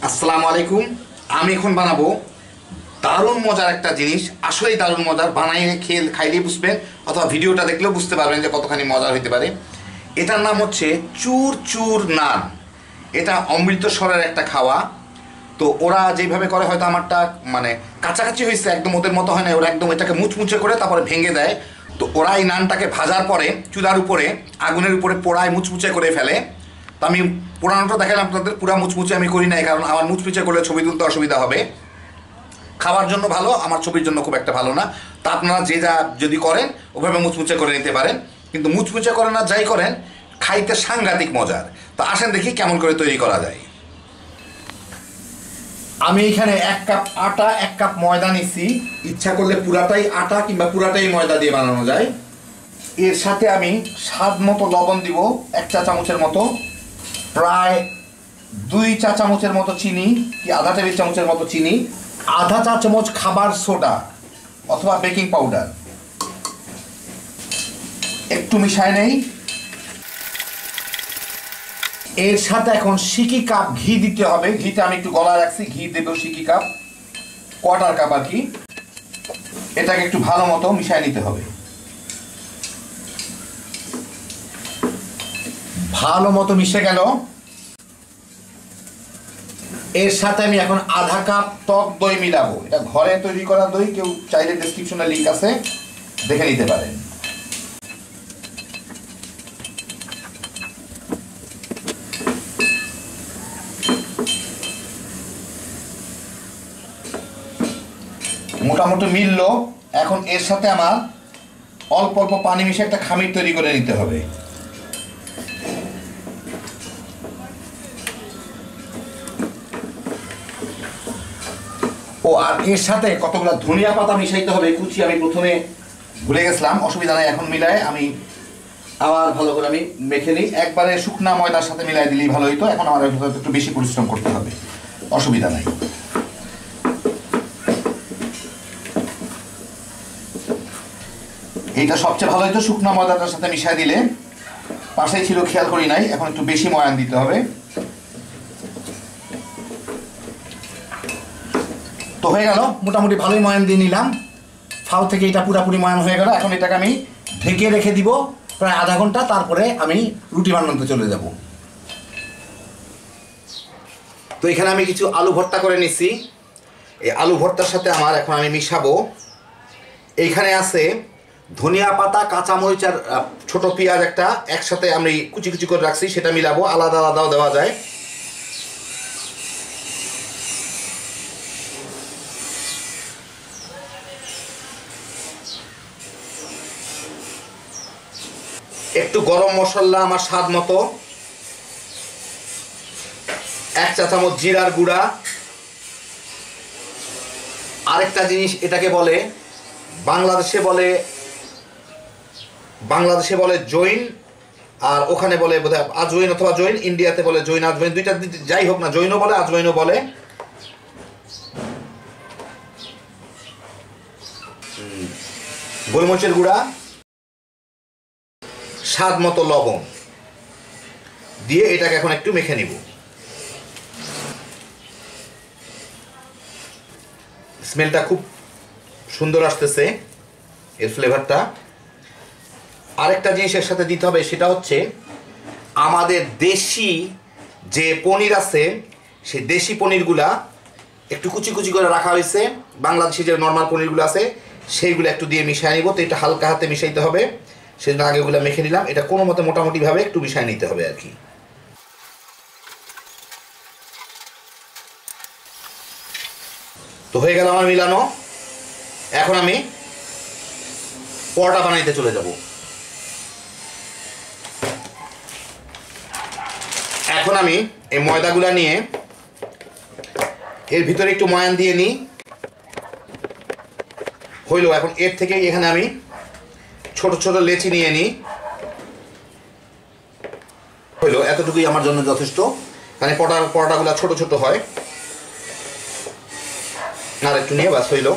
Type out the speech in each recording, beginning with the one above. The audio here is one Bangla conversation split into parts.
আসসালামু আলাইকুম। আমি এখন বানাবো দারুণ মজার একটা জিনিস। আসলেই দারুণ মজার, বানাইয়ে খাইলেই বুঝবেন, অথবা ভিডিওটা দেখলেও বুঝতে পারবেন যে কতখানি মজার হতে পারে। এটার নাম হচ্ছে চুর চুর নান। এটা অমৃতসরের একটা খাওয়া। তো ওরা যেভাবে করে, হয়তো আমারটা মানে কাছাকাছি হয়েছে, একদম ওদের মতো হয় না। ওরা একদম এটাকে মুচমুচে করে তারপরে ভেঙে দেয়। তো ওরা এই নানটাকে ভাজার পরে চুলার উপরে আগুনের উপরে পোড়ায় মুচমুচে করে ফেলে। তো আমি পোড়ানোটা দেখালাম আপনাদের, পুরা মুচমুচে আমি করি নাই, কারণ আমার মুচমুচে করলে ছবি তুলতে অসুবিধা হবে। খাওয়ার জন্য ভালো, আমার ছবির জন্য খুব একটা ভালো না। তা আপনারা যে যা যদি করেন ওভাবে মুচমুচে করে নিতে পারেন, কিন্তু মুচমুচে করেন আর যাই করেন, খাইতে সাংঘাতিক মজার। তো আসেন দেখি কেমন করে তৈরি করা যায়। আমি এখানে 1 কাপ আটা 1 কাপ ময়দা নিচ্ছি। ইচ্ছা করলে পুরাটাই আটা কিংবা পুরাটাই ময়দা দিয়ে বানানো যায়। এর সাথে আমি স্বাদ মতো লবণ দিব, 1 চা চামচের মতো, প্রায় 2 চা চামচের মতো চিনি কি আধা টেবিল চামচের মতো চিনি, আধা চা চামচ খাবার সোডা অথবা বেকিং পাউডার, একটু মিশায় নেই। এর সাথে এখন সিকি কাপ ঘি দিতে হবে। ঘিটা আমি একটু গলায় রাখছি, ঘি দেব সিকি কাপ, কোয়ার্টার কাপ আর কি। এটাকে একটু ভালো মতো মিশায় নিতে হবে। ভালো মতো মিশে গেল। এর সাথে আমি এখন আধা কাপ টক দই মিলাবো। এটা ঘরে তৈরি করা দই, কেউ চাইলে ডেসক্রিপশনে লিংক আছে, দেখে নিতে পারেন। মোটামুটি মিললো। এখন এর সাথে আমার অল্প অল্প পানি মিশে একটা খামির তৈরি করে নিতে হবে। ও আর এর সাথে কতগুলো ধনিয়া পাতা মিশাইতে হবে কুচি। আমি প্রথমে ভুলে গেছিলাম, অসুবিধা নাই, এখন মিলায় আমি আবার ভালো করে আমি মেখে নিই। একবারে শুকনা ময়দার সাথে মিলাই দিলেই ভালো হইতো। এখন আমার একটু বেশি পরিশ্রম করতে হবে, অসুবিধা নাই। এইটা সবচেয়ে ভালো হইতো শুকনা ময়দাটার সাথে মিশাই দিলে। পাশেই ছিল, খেয়াল করি নাই। এখন একটু বেশি ময়ান দিতে হবে। তো হয়ে গেল, মোটামুটি ভালোই ময়ান দিয়ে নিলাম। ফাউ থেকে এটা পুরাপুরি ময়ান হয়ে গেল। এখন এটাকে আমি ঢেকে রেখে দিব প্রায় আধা ঘন্টা, তারপরে আমি রুটি বানাতে চলে যাব। তো এখানে আমি কিছু আলু ভর্তা করে নিচ্ছি। এই আলু ভর্তার সাথে আমার এখন আমি মিশাবো, এইখানে আছে ধনিয়া পাতা, কাঁচামরিচ আর ছোট পেঁয়াজ একটা একসাথে আমি কুচি কুচি করে রাখছি, সেটা মিলাবো। আলাদা আলাদাও দেওয়া যায়। একটু গরম মশলা আমার স্বাদ মতো, 1 চা চামচ জিরার গুঁড়া। আরেকটা জিনিস, এটাকে বলে বাংলাদেশে বলে জৈন, আর ওখানে বলে বোধহয় আজওয়াইন অথবা জৈন। ইন্ডিয়াতে বলে জৈন আজওয়াইন, দুইটা যাই হোক না, জৈনও বলে আজওয়াইনও বলে। গোলমরিচের গুঁড়া, স্বাদ মতো লবণ দিয়ে এটাকে এখন একটু মেখে নিব। স্মেলটা খুব সুন্দর আসতেছে, এর ফ্লেভারটা। আরেকটা জিনিস এর সাথে দিতে হবে, সেটা হচ্ছে আমাদের দেশি যে পনির আছে, সেই দেশি পনিরগুলা একটু কুচি কুচি করে রাখা হয়েছে। বাংলাদেশি যে নর্মাল পনিরগুলো আছে সেইগুলো একটু দিয়ে মিশিয়ে নিব। তো এটা হালকা হাতে মিশাইতে হবে, সেজন্য আগেগুলো মেখে নিলাম। এটা কোনো মতে মোটামুটিভাবে একটু মিশিয়ে নিতে হবে আর কি। তো হয়ে গেল আমার মিলানো। এখন আমি পরোটা বানাইতে চলে যাব। এখন আমি এই ময়দাগুলা নিয়ে এর ভিতরে একটু ময়ান দিয়ে নিই। হইল। এখন এর থেকে এখানে আমি ছোট ছোট লেচি নিয়ে নিই। হইল, এতটুকুই আমার জন্য যথেষ্ট। মানে পরোটাগুলো ছোট ছোট হয়। আর একটু নিয়ে বাস হইল।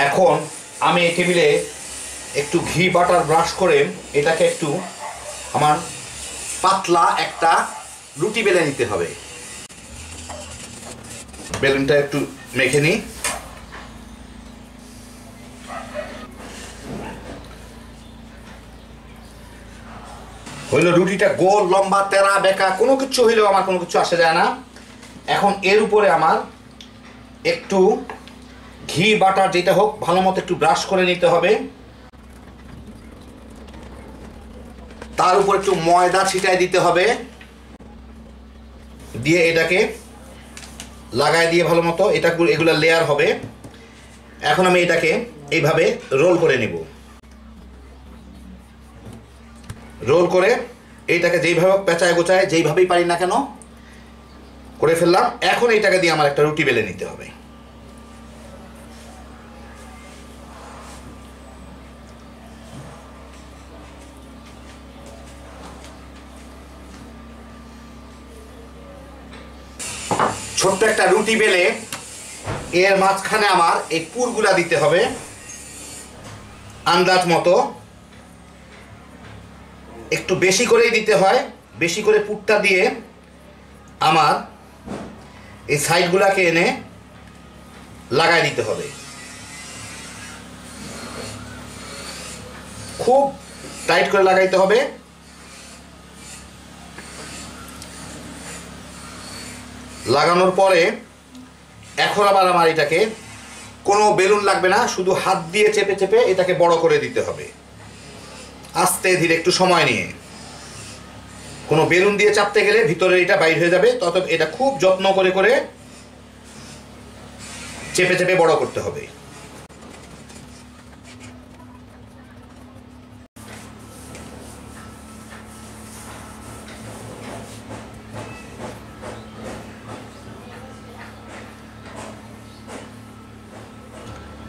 এখন আমি এই টেবিলে একটু ঘি বাটার ব্রাশ করে এটাকে একটু আমার পাতলা একটা রুটি বেলে নিতে হবে। বেলুনটা একটু মেখে নিই। হইলো রুটিটা গোল লম্বা তেরা বেঁকা কোনো কিছু হইলেও আমার কোনো কিছু আসে যায় না। এখন এর উপরে আমার একটু ঘি বাটার যেটা হোক ভালো মতো একটু ব্রাশ করে নিতে হবে। তার উপর একটু ময়দা ছিটাই দিতে হবে, দিয়ে এটাকে লাগাই দিয়ে ভালো মতো এটা এগুলা লেয়ার হবে। এখন আমি এটাকে এইভাবে রোল করে নিব। রোল করে এইটাকে যেইভাবে পেঁচায় গোচায় যেইভাবেই পারি না কেন করে ফেললাম। এখন এইটাকে দিয়ে আমার একটা রুটি বেলে নিতে হবে। ছোট্ট একটা রুটি বেলে এর মাঝখানে আমার এই পুরগুলা দিতে হবে আন্দাজ মতো। একটু বেশি করেই দিতে হয়, বেশি করে পুরটা দিয়ে আমার এই সাইডগুলাকে এনে লাগাই দিতে হবে। খুব টাইট করে লাগাইতে হবে। লাগানোর পরে এখন আবার আমার এটাকে কোনো বেলুন লাগবে না, শুধু হাত দিয়ে চেপে চেপে এটাকে বড় করে দিতে হবে আস্তে ধীরে একটু সময় নিয়ে। কোনো বেলুন দিয়ে চাপতে গেলে ভিতরে এটা বাইর হয়ে যাবে, তত এটা খুব যত্ন করে করে চেপে চেপে বড় করতে হবে।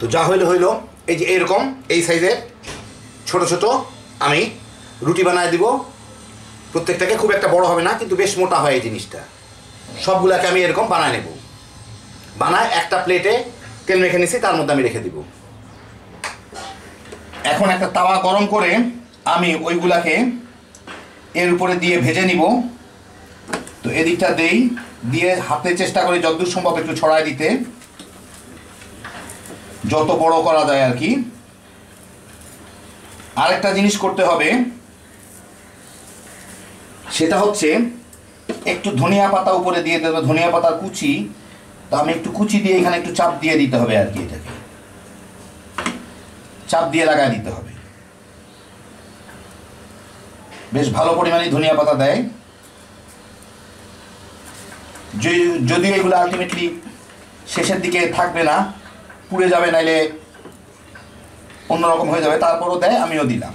তো যা হইলো হইলো, এই যে এরকম এই সাইজের ছোট ছোট আমি রুটি বানায় দিব। প্রত্যেকটাকে খুব একটা বড় হবে না, কিন্তু বেশ মোটা হয় এই জিনিসটা। সবগুলাকে আমি এরকম বানায় নেব। বানায় একটা প্লেটে তেল মেখে নিছি, তার মধ্যে আমি রেখে দিব। এখন একটা তাওয়া গরম করে আমি ওইগুলাকে এর উপরে দিয়ে ভেজে নিব। তো এদিকটা দেই, দিয়ে হাতে চেষ্টা করি যতদূর সম্ভব একটু ছড়ায় দিতে, যত বড় করা যায় আর কি। আরেকটা জিনিস করতে হবে, সেটা হচ্ছে একটু ধনিয়া পাতা উপরে দিয়ে দেবো, ধনিয়া পাতার কুচি। তো আমি একটু কুচি দিয়ে এখানে একটু চাপ দিয়ে দিতে হবে আর কি, এটাকে চাপ দিয়ে লাগাই দিতে হবে। বেশ ভালো পরিমাণে ধনিয়া পাতা দেয়। যদিও এগুলো আলটিমেটলি শেষের দিকে থাকবে না, পুড়ে যাবে, নাইলে অন্যরকম হয়ে যাবে, তারপরও দেয়, আমিও দিলাম।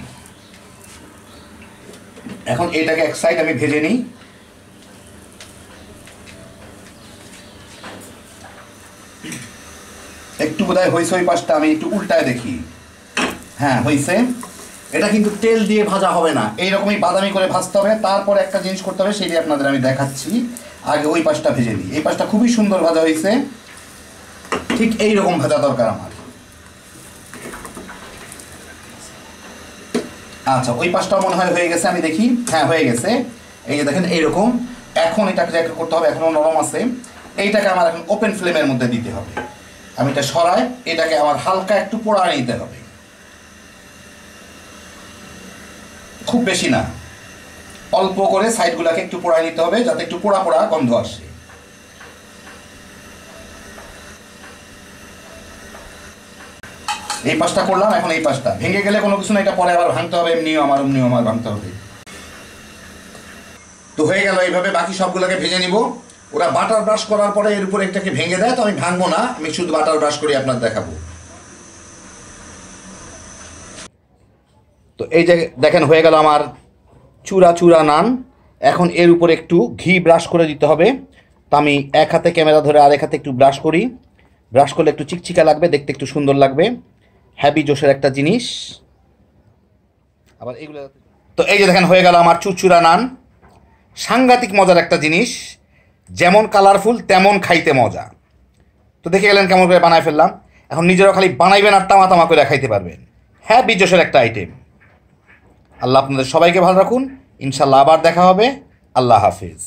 এখন এটাকে এক সাইড আমি ভেজে নিই। একটু বোধহয় হয়েছে ওই পাশটা, আমি একটু উল্টায় দেখি। হ্যাঁ হয়েছে। এটা কিন্তু তেল দিয়ে ভাজা হবে না, এইরকমই বাদামি করে ভাজতে হবে। তারপর একটা জিনিস করতে হবে, সেটি আপনাদের আমি দেখাচ্ছি। আগে ওই পাশটা ভেজে নিই। এই পাশটা খুবই সুন্দর ভাজা হয়েছে, ঠিক এইরকম ভাজা দরকার আমার। আচ্ছা, ওই পাশটাও মনে হয় হয়ে গেছে, আমি দেখি। হ্যাঁ হয়ে গেছে, এই যে দেখেন এইরকম। এখন এটাকে যা করতে হবে, এখনও নরম আছে, এইটাকে আমার এখন ওপেন ফ্লেমের মধ্যে দিতে হবে। আমি এটা সরাই, এটাকে আমার হালকা একটু পোড়া নিতে হবে, খুব বেশি না, অল্প করে সাইডগুলোকে একটু পোড়াই নিতে হবে, যাতে একটু পোড়া পোড়া গন্ধ আসে। এই পাশটা করলাম, এখন এই পাশটা ভেঙে গেলে কোনো কিছু না, এটা পরে আবার ভাঙতে হবে, এমনিও আমার ভাঙতে হবে। তো হয়ে গেল এইভাবে। বাকি সবগুলোকে ভেজে নিব। ওরা বাটার ব্রাশ করার পরে এর উপরে একটাকে ভেঙে দেয়, তো আমি ভাঙবো না, আমি শুধু বাটার ব্রাশ করে আপনার দেখাবো। তো এই যে দেখেন হয়ে গেল আমার চূড়া চূড়া নান। এখন এর উপরে একটু ঘি ব্রাশ করে দিতে হবে। তো আমি এক হাতে ক্যামেরা ধরে আরেক হাতে একটু ব্রাশ করি। ব্রাশ করলে একটু চিকচিকা লাগবে, দেখতে একটু সুন্দর লাগবে। হ্যাভি জোশের একটা জিনিস। আবার এইগুলো তো এই যে দেখেন হয়ে গেল আমার চুরচুরা নান। সাংঘাতিক মজার একটা জিনিস, যেমন কালারফুল তেমন খাইতে মজা। তো দেখে গেলেন কেমন করে বানায় ফেললাম। এখন নিজেরাও খালি বানাইবেন আর তামা তামা করে খাইতে পারবেন। হ্যাভি জোশের একটা আইটেম। আল্লাহ আপনাদের সবাইকে ভালো রাখুন, ইনশাল্লাহ আবার দেখা হবে। আল্লাহ হাফিজ।